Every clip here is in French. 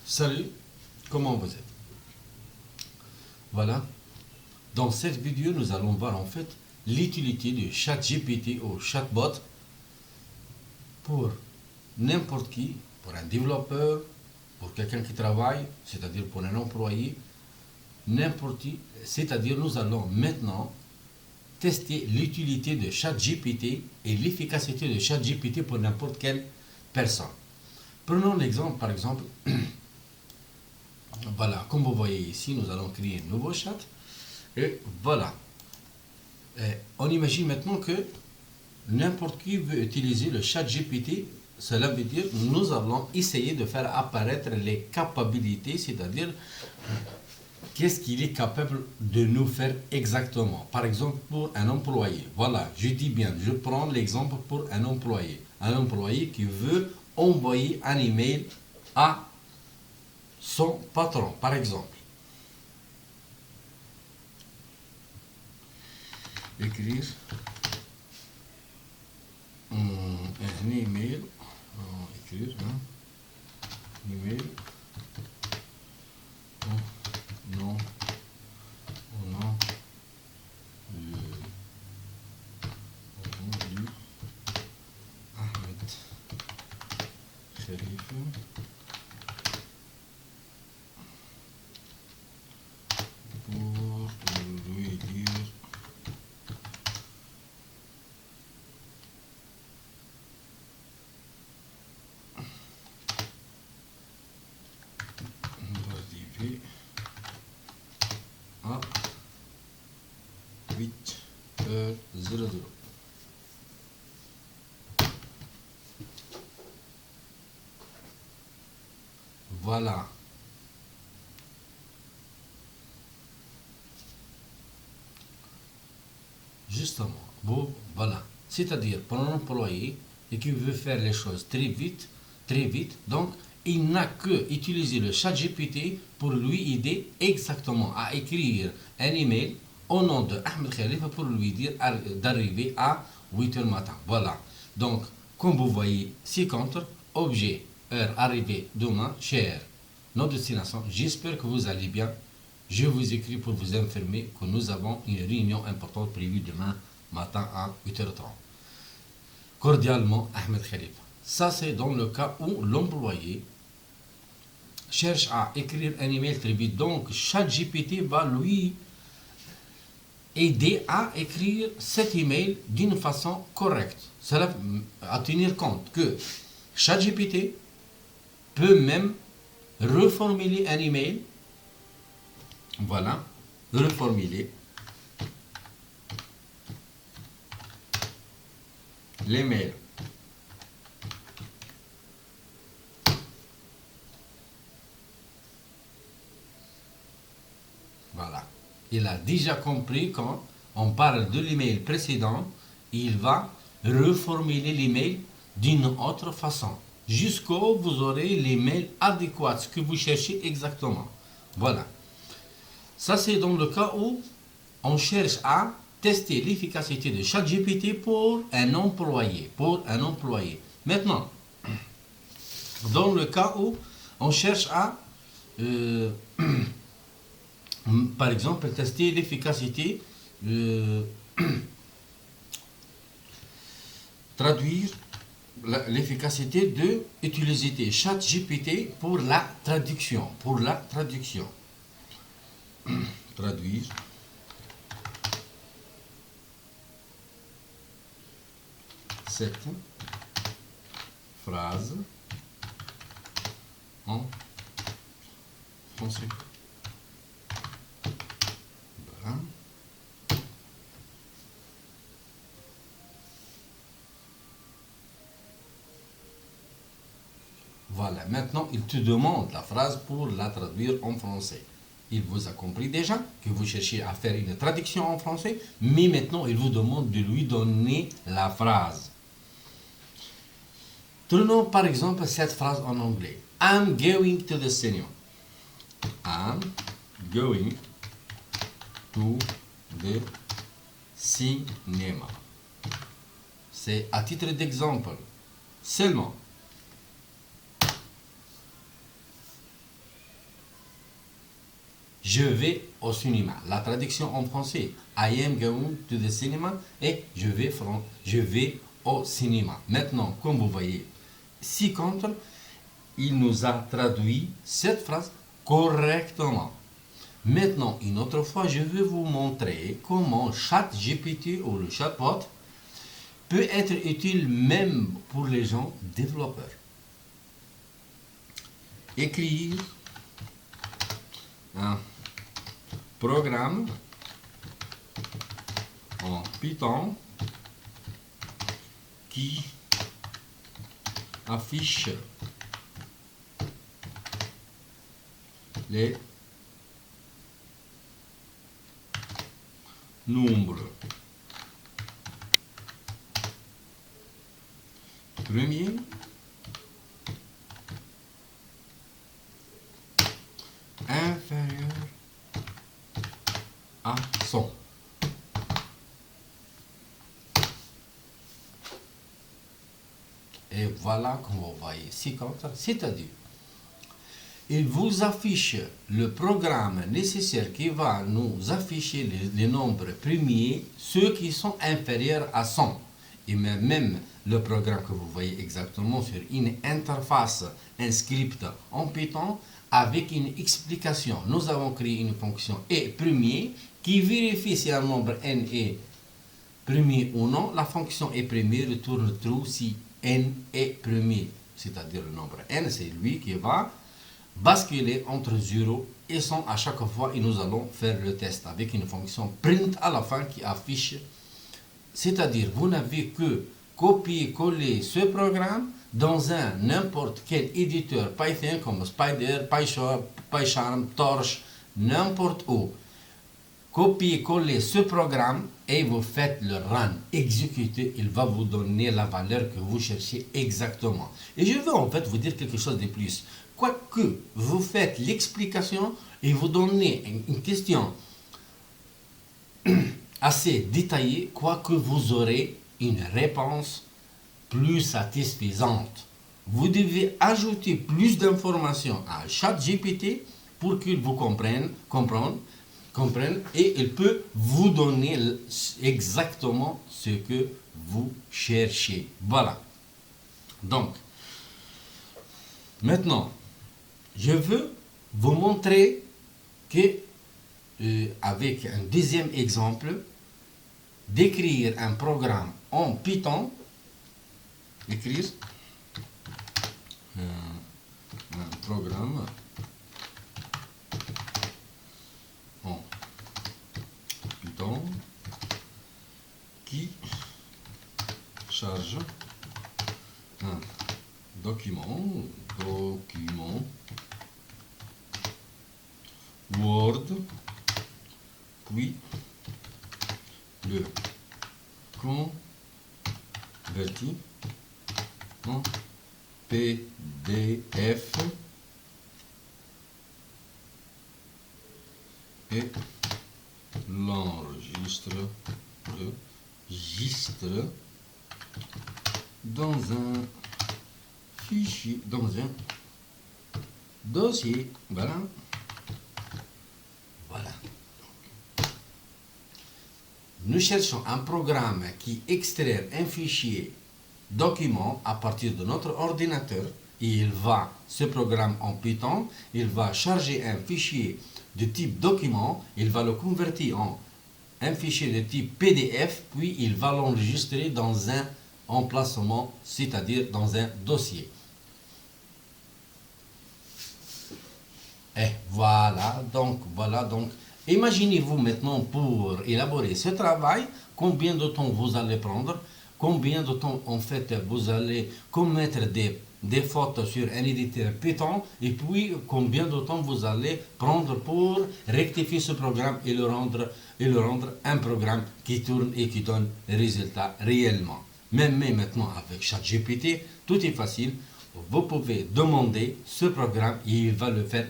Salut, comment vous êtes? Voilà, dans cette vidéo, nous allons voir en fait l'utilité de ChatGPT ou chatbot pour n'importe qui, pour un développeur, pour quelqu'un qui travaille, c'est-à-dire pour un employé, n'importe qui. C'est-à-dire nous allons maintenant tester l'utilité de ChatGPT et l'efficacité de ChatGPT pour n'importe quelle personne. Prenons l'exemple, par exemple, voilà, comme vous voyez ici, nous allons créer un nouveau chat. Et voilà. On imagine maintenant que n'importe qui veut utiliser le chat GPT. Cela veut dire que nous allons essayer de faire apparaître les capacités, c'est-à-dire qu'est-ce qu'il est capable de nous faire exactement. Par exemple, pour un employé. Voilà, je dis bien, je prends l'exemple pour un employé. Un employé qui veut envoyer un email à son patron, par exemple. Écrire un email, écrire un email au nom du Ahmed Khalifa pour lui dire d'arriver à 8h00. Voilà. Justement, voilà. C'est-à-dire, pour un employé et qui veut faire les choses très vite, donc il n'a que utiliser le chat GPT pour lui aider exactement à écrire un email au nom de Ahmed Khalifa pour lui dire d'arriver à 8h matin. Voilà. Donc, comme vous voyez, ci-contre, objet, heure, arrivée, demain, cher, notre destination. J'espère que vous allez bien. Je vous écris pour vous informer que nous avons une réunion importante prévue demain matin à 8h30. Cordialement, Ahmed Khalifa. Ça, c'est dans le cas où l'employé cherche à écrire un email très vite. Donc, ChatGPT va lui aider à écrire cet email d'une façon correcte. Cela à tenir compte que ChatGPT peut même reformuler un email. Voilà, reformuler l'email. Voilà. Il a déjà compris quand on parle de l'email précédent, il va reformuler l'email d'une autre façon. Jusqu'où vous aurez l'email adéquat, ce que vous cherchez exactement. Voilà. Ça, c'est dans le cas où on cherche à tester l'efficacité de ChatGPT pour un employé. Maintenant, dans le cas où on cherche à, par exemple, tester l'efficacité, traduire l'efficacité de utiliser ChatGPT pour la traduction. Traduire cette phrase en français. Voilà. Voilà, maintenant il te demande la phrase pour la traduire en français. Il vous a compris déjà que vous cherchez à faire une traduction en français, mais maintenant il vous demande de lui donner la phrase. Prenons par exemple cette phrase en anglais. I'm going to the cinema. I'm going to the cinema. C'est à titre d'exemple. Seulement. je vais au cinéma. La traduction en français, I am going to the cinema, et je vais au cinéma. Maintenant, comme vous voyez, ci-contre, il nous a traduit cette phrase correctement. Maintenant, une autre fois, je vais vous montrer comment ChatGPT ou le chatbot peut être utile même pour les gens développeurs. Écrire un programme en Python qui affiche les nombres premiers inférieurs à 100. Et voilà comme vous voyez, c'est-à-dire il vous affiche le programme nécessaire qui va nous afficher les nombres premiers, ceux qui sont inférieurs à 100. Et même le programme que vous voyez exactement sur une interface, un script en Python avec une explication. Nous avons créé une fonction et premier qui vérifie si un nombre n est premier ou non. La fonction est premier retourne true si n est premier, c'est-à-dire le nombre n, c'est lui qui va basculer entre 0 et 100 à chaque fois et nous allons faire le test avec une fonction print à la fin qui affiche. C'est-à-dire, vous n'avez que copier-coller ce programme dans un n'importe quel éditeur Python comme Spider, PyCharm, Torch, n'importe où. Copier-coller ce programme et vous faites le run, exécuter, il va vous donner la valeur que vous cherchez exactement. Et je veux en fait vous dire quelque chose de plus. Quoique vous faites l'explication et vous donnez une question assez détaillée, quoique vous aurez une réponse plus satisfaisante. Vous devez ajouter plus d'informations à ChatGPT pour qu'il vous comprenne et il peut vous donner exactement ce que vous cherchez. Voilà. Donc, maintenant, je veux vous montrer que, avec un deuxième exemple, d'écrire un programme en Python, écrire un programme en Python qui charge un document Word, puis le convertit en PDF et l'enregistre dans un fichier, dans un dossier. Voilà. Nous cherchons un programme qui extrait un fichier document à partir de notre ordinateur et ce programme en Python, il va charger un fichier de type document, il va le convertir en un fichier de type PDF, puis il va l'enregistrer dans un emplacement, c'est-à-dire dans un dossier. Et voilà donc, imaginez-vous maintenant pour élaborer ce travail, combien de temps vous allez prendre, combien de temps en fait vous allez commettre des fautes sur un éditeur Python, et puis combien de temps vous allez prendre pour rectifier ce programme et le rendre un programme qui tourne et qui donne résultat réellement. Même maintenant avec ChatGPT, tout est facile. Vous pouvez demander ce programme et il va le faire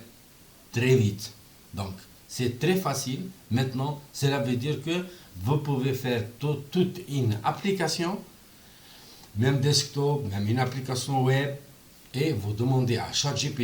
très vite. Donc, c'est très facile. Maintenant, cela veut dire que vous pouvez faire toute une application, même desktop, même une application web, et vous demandez à ChatGPT